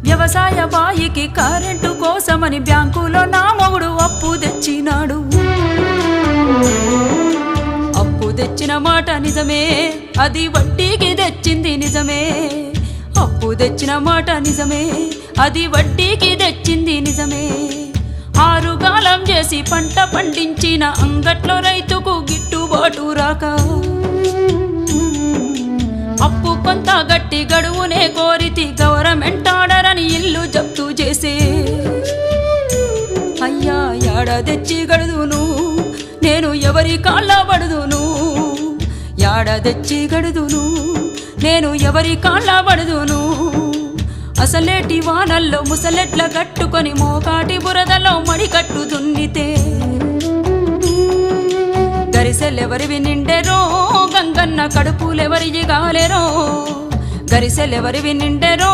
వ్యవసాయ బాయికి కరెంటు కోసమని బ్యాంకులో నా మొగుడు అప్పు తెచ్చినాడు. అప్పు తెచ్చిన మాట నిజమే, అది వడ్డీకి తెచ్చింది నిజమే. అప్పు తెచ్చిన మాట నిజమే, అది వడ్డీకి తెచ్చింది నిజమే. ఆరుగాలం చేసి పంట పండించిన అంగట్లో రైతుకు గిట్టుబాటు రాక అప్పు కొంత గట్టి గడువునే కోరితి గవర్నమెంట్ ఆర్డర్ అని ఇల్లు జప్తు చేసే. అయ్యా యాడ తెచ్చి గడుదును నేను ఎవరి కాళ్ళ పడుదును, యాడ తెచ్చి గడుదును నేను ఎవరి కాళ్ళ పడుదును. అసలేటి వానల్లో ముసలెట్ల కట్టుకొని మోకాటి బురదలో మడికట్టు దున్నితే గరిసెలెవరివి నిండెరో గంగన్న కడుపులెవరివి గాలెరో, గరిసెలెవరివి నిండెరో